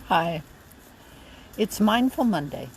Hi, it's Mindful Monday,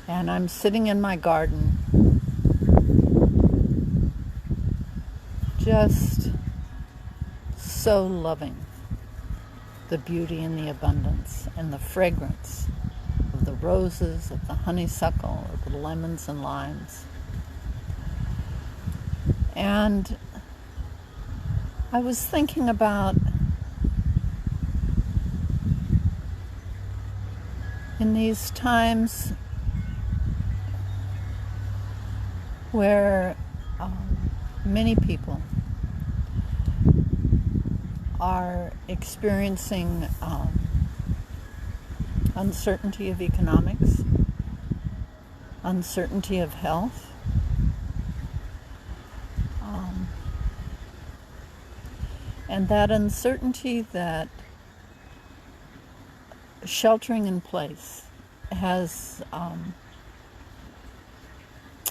and I'm sitting in my garden just so loving the beauty and the abundance and the fragrance of the roses, of the honeysuckle, of the lemons and limes. And I was thinking about in these times where many people are experiencing uncertainty of economics, uncertainty of health, and that uncertainty that sheltering in place has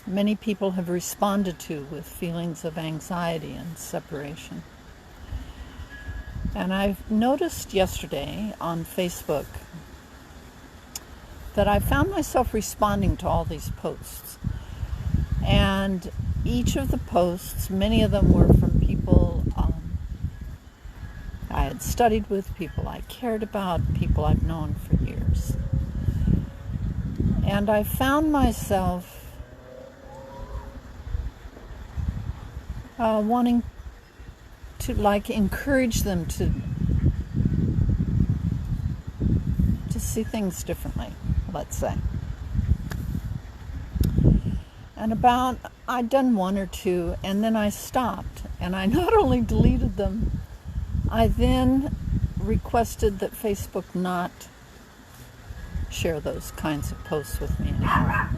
many people have responded to with feelings of anxiety and separation. And I've noticed yesterday on Facebook that I found myself responding to all these posts. And each of the posts, many of them were from people I had studied with, people I cared about, people I've known for years. And I found myself wanting to encourage them to see things differently, let's say. And I'd done one or two, and then I stopped, and I not only deleted them, I then requested that Facebook not share those kinds of posts with me anymore.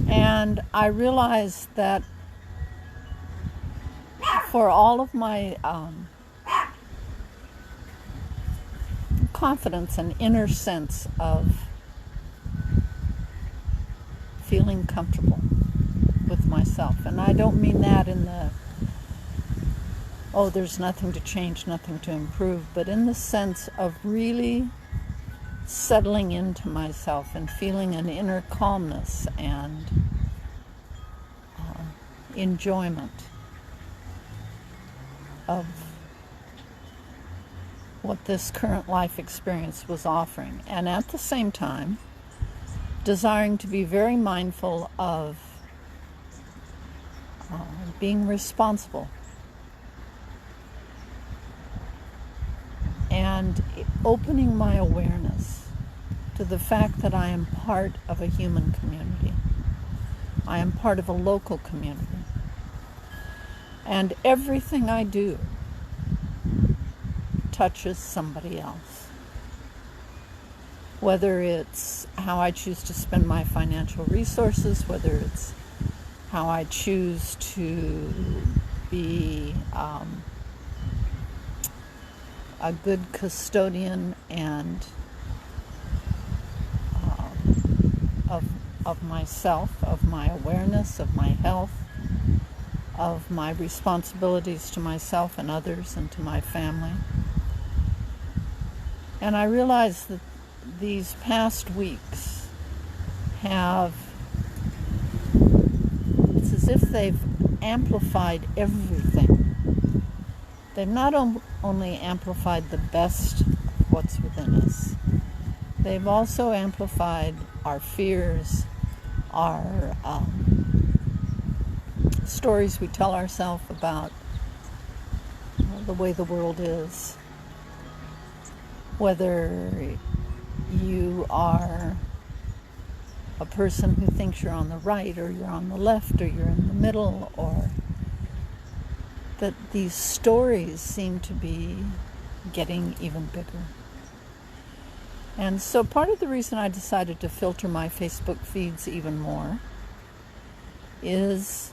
And I realized that for all of my confidence and inner sense of feeling comfortable with myself, and I don't mean that in the there's nothing to change, nothing to improve, but in the sense of really settling into myself and feeling an inner calmness and enjoyment of what this current life experience was offering. And at the same time, desiring to be very mindful of being responsible and opening my awareness to the fact that I am part of a human community. I am part of a local community. And everything I do touches somebody else. Whether it's how I choose to spend my financial resources, whether it's how I choose to be a good custodian and of myself, of my awareness, of my health, of my responsibilities to myself and others and to my family. And I realized that these past weeks it's as if they've amplified everything. They've not only amplified the best of what's within us, they've also amplified our fears, our stories we tell ourselves about the way the world is. Whether you are a person who thinks you're on the right, or you're on the left, or you're in the middle, or that these stories seem to be getting even bigger. And so part of the reason I decided to filter my Facebook feeds even more is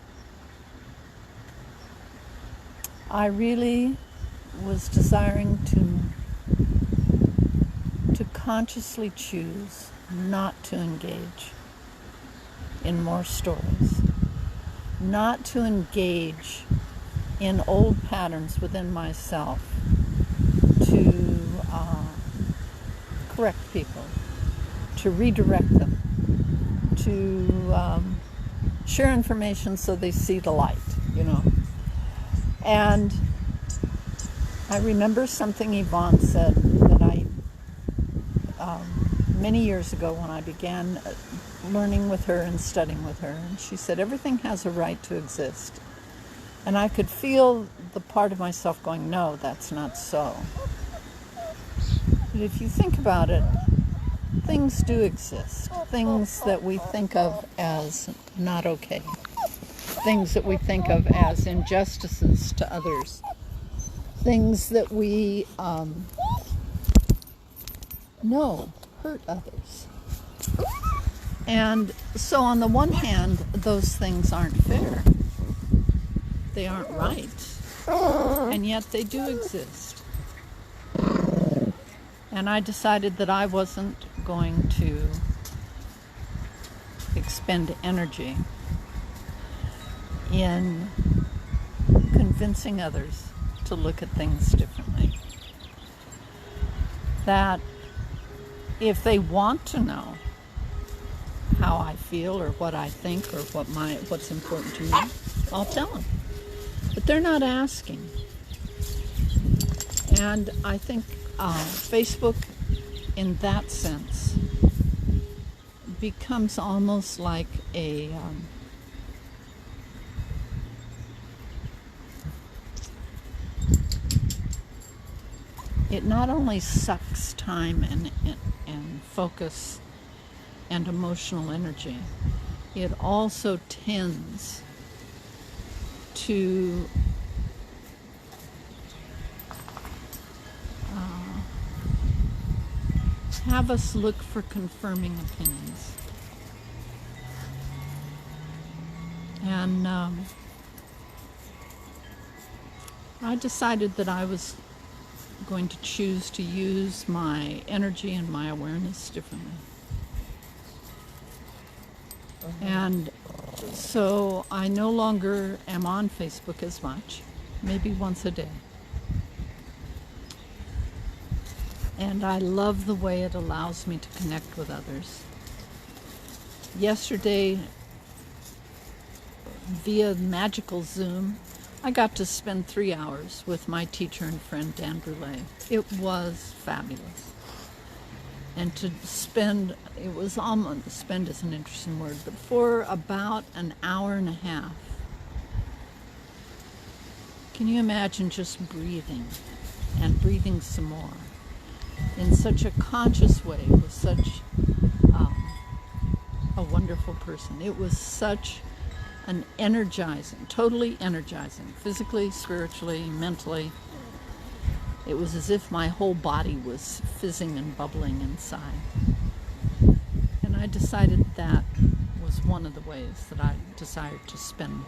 I really was desiring to consciously choose not to engage in more stories, not to engage in old patterns within myself, to correct people, to redirect them, to share information so they see the light, you know. And I remember something Yvonne said that many years ago when I began learning with her and studying with her. And she said, everything has a right to exist. And I could feel the part of myself going, no, that's not so. But if you think about it, things do exist. Things that we think of as not okay. Things that we think of as injustices to others. Things that we know hurt others. And so on the one hand, those things aren't fair. They aren't right. And yet they do exist. And I decided that I wasn't going to expend energy in convincing others to look at things differently. That if they want to know how I feel or what I think or what's important to me, I'll tell them. But they're not asking. And I think Facebook, in that sense, becomes almost like a it not only sucks time and focus and emotional energy, it also tends to have us look for confirming opinions. And I decided that I was going to choose to use my energy and my awareness differently. And so I no longer am on Facebook as much, maybe once a day. And I love the way it allows me to connect with others. Yesterday, via magical Zoom, I got to spend 3 hours with my teacher and friend, Dan Brule. It was fabulous. And to spend, it was almost, spend is an interesting word, but for about an hour and a half, can you imagine just breathing and breathing some more in such a conscious way with such a wonderful person? It was such an energizing, totally energizing, physically, spiritually, mentally. It was as if my whole body was fizzing and bubbling inside. And I decided that was one of the ways that I desired to spend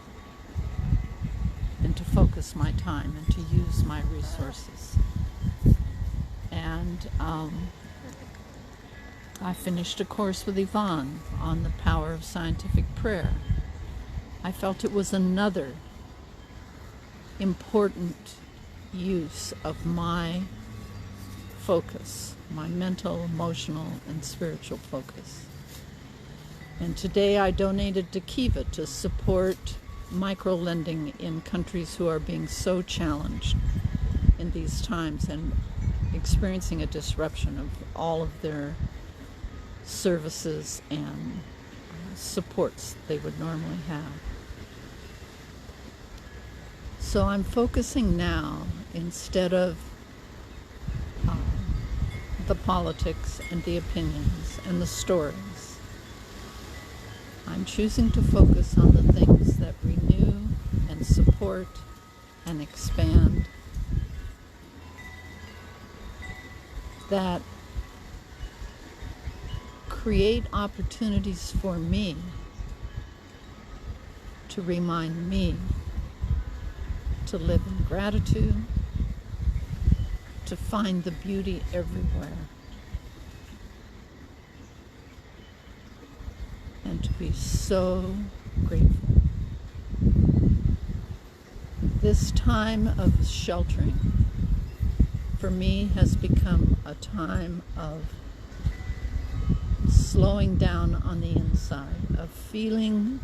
and to focus my time and to use my resources. And I finished a course with Yvonne on the power of scientific prayer. I felt it was another important use of my focus, my mental, emotional, and spiritual focus. And today I donated to Kiva to support micro-lending in countries who are being so challenged in these times and experiencing a disruption of all of their services and supports they would normally have. So I'm focusing now, instead of the politics and the opinions and the stories, I'm choosing to focus on the things that renew and support and expand, that create opportunities for me to remind me to live in gratitude, to find the beauty everywhere, and to be so grateful. This time of sheltering for me has become a time of slowing down on the inside, of feeling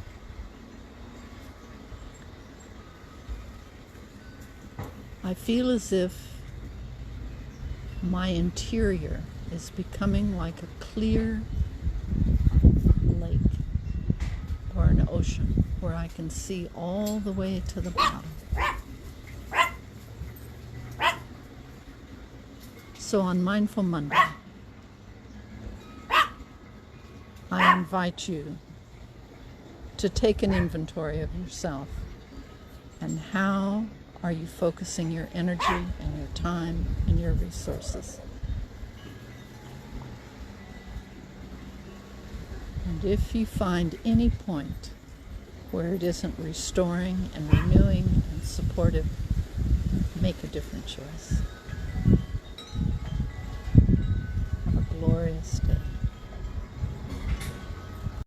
I feel as if my interior is becoming like a clear lake or an ocean where I can see all the way to the bottom. So on Mindful Monday, I invite you to take an inventory of yourself and how are you focusing your energy and your time and your resources. And if you find any point where it isn't restoring and renewing and supportive, make a different choice.